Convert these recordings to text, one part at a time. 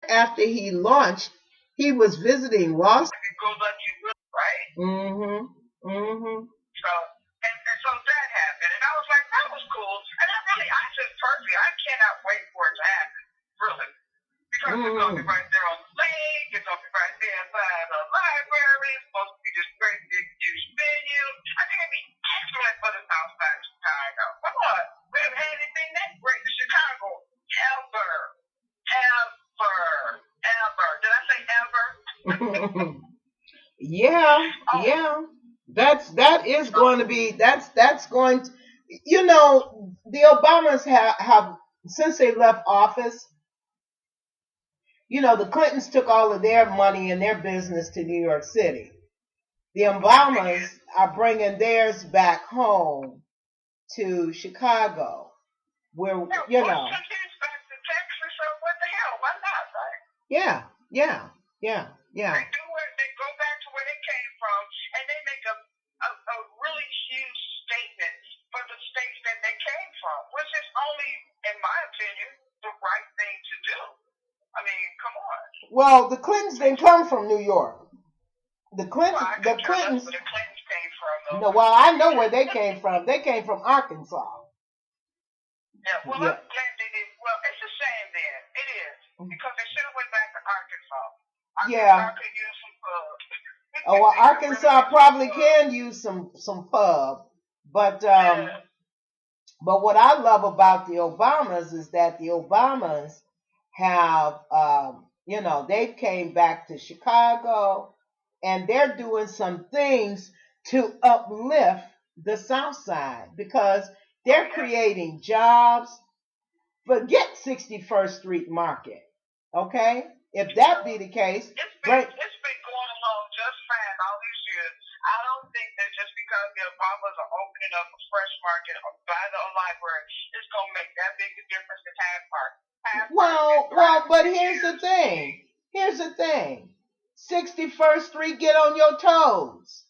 after he launched, he was visiting Ross. Right? Mm-hmm. Mm-hmm. So that happened, and I was like, that was cool. And I just personally, I cannot wait for it to happen, really. Because it's going to be right there on the lake, it's going to be right there inside the library, it's supposed to be this great big huge venue. I think it'd be excellent for the South Side of Chicago. Come on, we haven't had anything that great in Chicago ever. Ever. Did I say ever? Yeah, yeah. That is going to be that's going to, you know, the Obamas have since they left office, you know, the Clintons took all of their money and their business to New York City. The Obamas are bringing theirs back home to Chicago, where, you know. Back to Texas, so what the hell? Why not, right? Yeah. They go back to where they came from, and they make a really huge statement for the states that they came from, which is only, in my opinion, the right thing to do. I mean, come on. Well, the Clintons didn't come from New York. The Clintons. Well, the Clintons came from. Though. No, well, I know where they came from. They came from Arkansas. Yeah, well, I'm glad they did. Well, it's a shame then. It is. Because they should have went back to Arkansas. Arkansas could use some pub. Oh, well, Arkansas probably can use some pub. But but what I love about the Obamas is that the Obamas have, you know, they came back to Chicago, and they're doing some things to uplift the South Side because they're creating jobs. Forget 61st Street Market, okay? If that be the case, it's been going along just fine all these years. I don't think that just because the Obamas are opening up a fresh market by the library, it's going to make that big a difference in Hyde Park. Well, but here's the thing. 61st Street, get on your toes.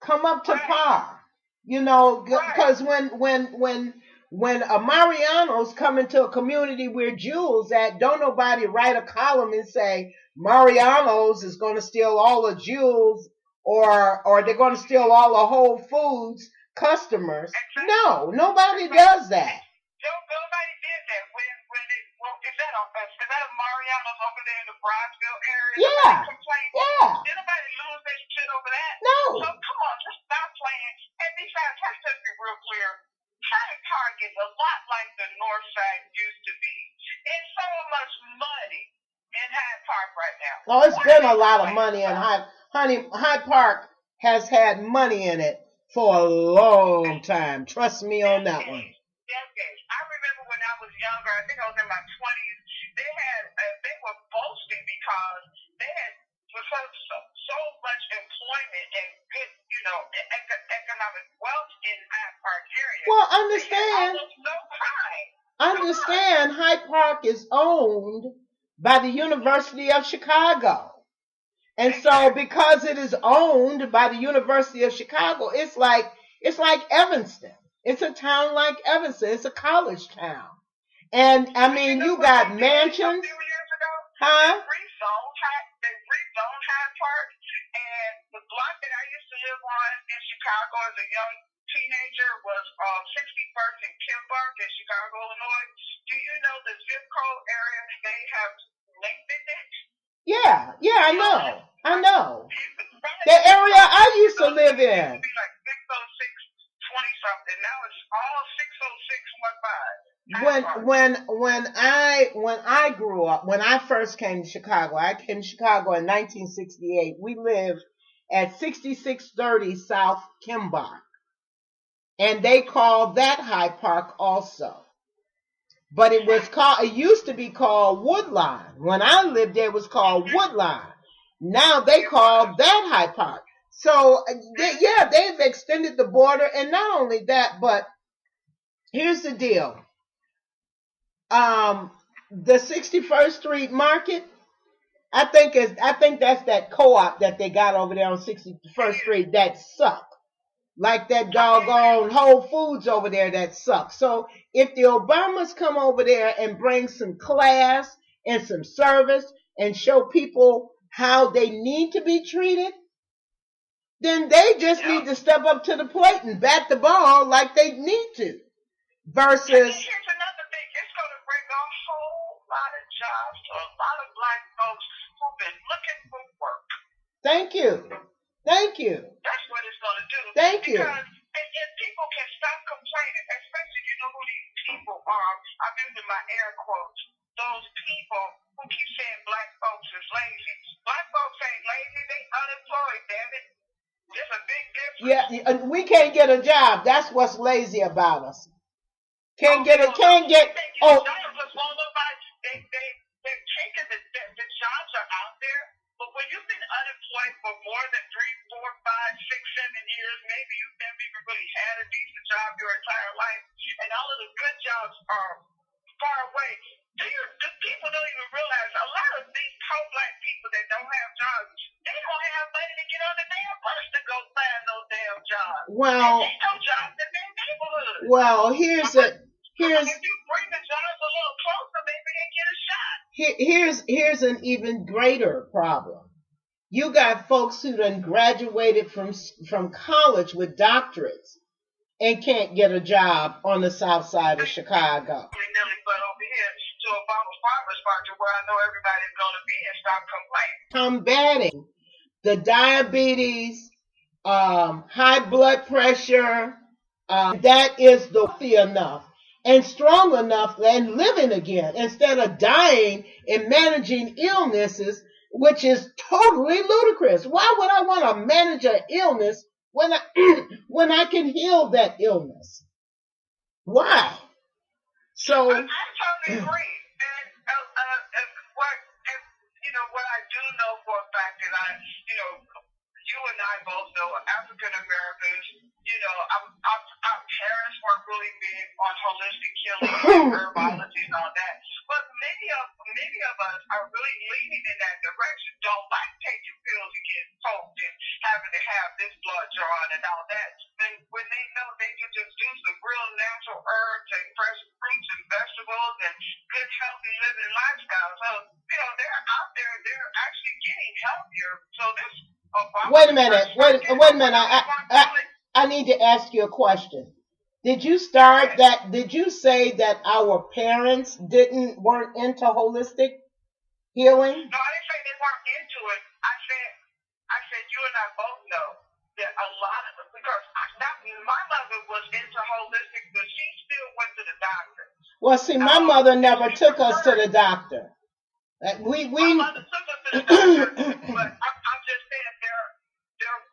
Come up to par. You know, because when Mariano's come into a community where Jews at, don't nobody write a column and say Mariano's is going to steal all the Jews or they're going to steal all the Whole Foods customers. No, nobody does that. Nobody did that. Is that a Mariano's over there in the Bronxville area? Yeah. Did nobody lose their shit over that? No. So come on, just stop playing. And besides, let's just be real clear. Hyde Park is a lot like the North Side used to be. It's so much money in Hyde Park right now. Oh, it's been a lot of money in Hyde Park has had money in it for a long time. Trust me on that one. Decades. I remember when I was younger, I think I was in my 20s, they were boasting because they had so much employment and good, you know, economic wealth in Hyde Park area. Well, understand. No crime. Understand, Hyde Park is owned by the University of Chicago. And so because it is owned by the University of Chicago, it's like Evanston. It's a town like Evanston. It's a college town. And I mean, you got mansions. Huh? They rezoned Hyde Park, and the block that I used to live on in Chicago as a young teenager was 61st and Kimberg in Chicago, Illinois. Do you know the zip code area they have lengthened it? Yeah, I know. The area I used to live in. It used to be like 606 20 something. Now it's all 60615. When I grew up, when I first came to Chicago, I came to Chicago in 1968. We lived at 6630 South Kimbark. And they called that Hyde Park also. But it used to be called Woodline. When I lived there, it was called Woodline. Now they call that Hyde Park. So, they've extended the border. And not only that, but here's the deal. The 61st Street Market, I think that's that co-op that they got over there on 61st Street that suck. Like that doggone Whole Foods over there that sucks. So if the Obamas come over there and bring some class and some service, and show people how they need to be treated, then they just need to step up to the plate and bat the ball like they need to. Versus, here's another thing. It's going to bring a whole lot of jobs to a lot of black folks who've been looking for work. Thank you. Thank you. That's what it's going to do. Thank you. Because if people can stop complaining, especially you know who these people are, I'm using my air quotes, those people who keep saying black folks is lazy. Black folks ain't lazy, they unemployed, damn it. There's a big difference. Yeah, we can't get a job. That's what's lazy about us. Can't get. They've taken the jobs are out there, but when you've been unemployed for more than 3, 4, 5, 6, 7 years, maybe you've never even really had a decent job your entire life, and all of the good jobs are far away. Do people don't even realize a lot of these pro-black people that don't have jobs, they don't have money to get on the damn bus to go find those damn jobs. Well, there's no jobs in their neighborhood. Well, here's if you bring the jobs a little closer, maybe they get a shot. Here's an even greater problem. You got folks who done graduated from college with doctorates and can't get a job on the south side of Chicago. Nearly but over here to Obama's farmer's market where I know everybody's going to be and stop complaining. Combating the diabetes, high blood pressure, that is healthy enough and strong enough and living again instead of dying and managing illnesses, which is totally ludicrous. Why would I want to manage an illness when I can heal that illness? Why? So I totally agree. And what I do know for a fact is you and I both know African Americans, our parents weren't really big on holistic healing and herbology and all that. But many of us are really leaning in that direction, don't like taking pills and getting poked and having to have this blood drawn and all that. And when they know they can just do some real natural herbs and fresh fruits and vegetables and good healthy living lifestyle. So, they're out there, they're actually getting healthier. So this Wait a minute. I need to ask you a question. Did you say that our parents weren't into holistic healing? No, I didn't say they weren't into it. I said you and I both know that a lot of them, because my mother was into holistic, but she still went to the doctor. Well, see, my mother never took us to the doctor. My mother took us to the doctor, but I'm just saying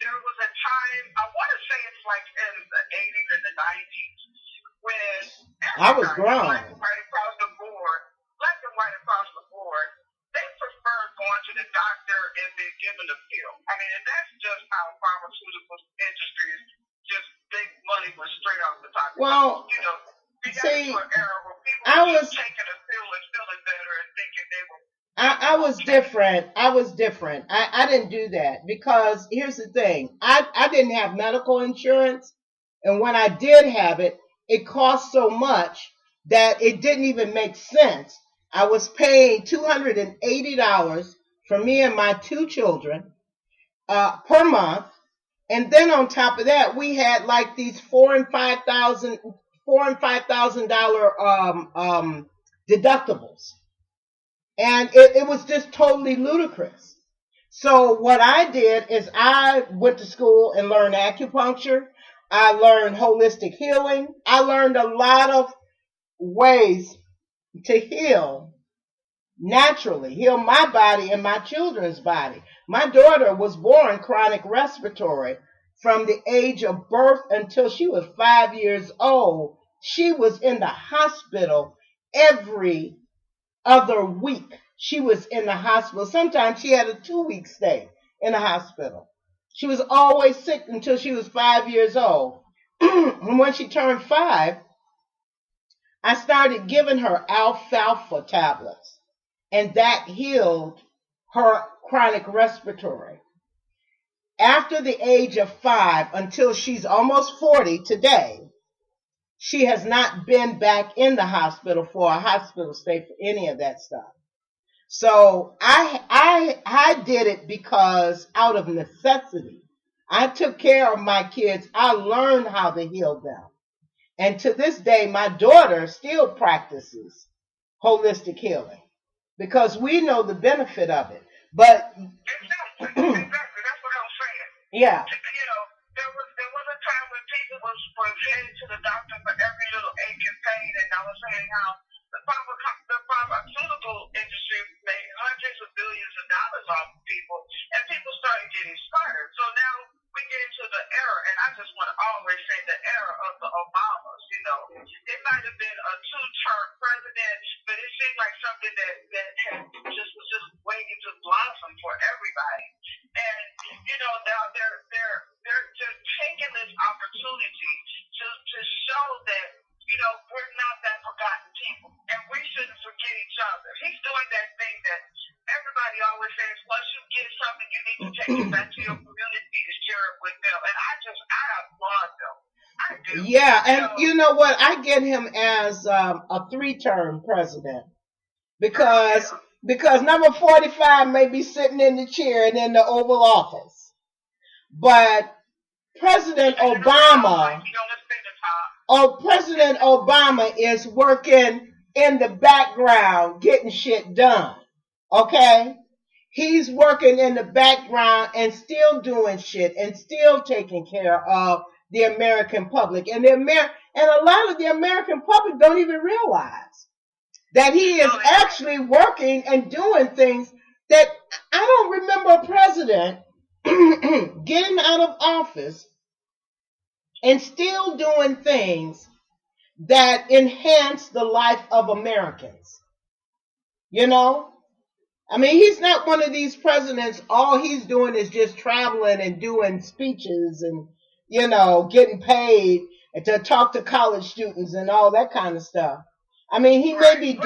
there was a time, I want to say it's like in the 80s and the 90s, when I was grown. Black and white across the board, they preferred going to the doctor and being given a pill. I mean, and that's just how pharmaceutical industries, just big money was straight off the top. Well, we got into an era where people were just taking a pill and feeling better and thinking they were. I was different. I didn't do that because here's the thing. I didn't have medical insurance, and when I did have it, it cost so much that it didn't even make sense. I was paying $280 for me and my 2 children per month, and then on top of that, we had like these $4,000 and $5,000 deductibles. And it was just totally ludicrous. So what I did is I went to school and learned acupuncture. I learned holistic healing. I learned a lot of ways to heal naturally, heal my body and my children's body. My daughter was born chronic respiratory. From the age of birth until she was 5 years old, she was in the hospital every other week. She was in the hospital. Sometimes she had a 2-week stay in the hospital. She was always sick until she was 5 years old. And when she turned 5, I started giving her alfalfa tablets, and that healed her chronic respiratory. After the age of 5, until she's almost 40 today, she has not been back in the hospital for a hospital stay for any of that stuff. So I did it because out of necessity. I took care of my kids. I learned how to heal them. And to this day, my daughter still practices holistic healing because we know the benefit of it. But Exactly. That's what I was saying. yeah, You know, there was a time when people was headed to the doctor for every little ache and pain, and I was saying how the pharmaceutical industry made hundreds of billions of dollars off of people, and people started getting smarter. So now we get into the era, and I just want to always say the era of the Obamas. You know, it might have been a two-term president, but it seemed like something that was just waiting to blossom for everybody. And you know, now they're just taking this opportunity to show that, you know, we're not that forgotten people, and we shouldn't forget each other. He's doing that thing that everybody always says, once you get something, you need to take it back to your community to share it with them. And I applaud them. I do. Yeah, and you know what? I get him as a 3-term president because number 45 may be sitting in the chair and in the Oval Office, but President Obama. President Obama is working in the background getting shit done. Okay? He's working in the background and still doing shit and still taking care of the American public. And a lot of the American public don't even realize that he is actually working and doing things that I don't remember a president getting out of office and still doing things that enhance the life of Americans. You know? I mean, he's not one of these presidents, all he's doing is just traveling and doing speeches and, you know, getting paid to talk to college students and all that kind of stuff. I mean, he may be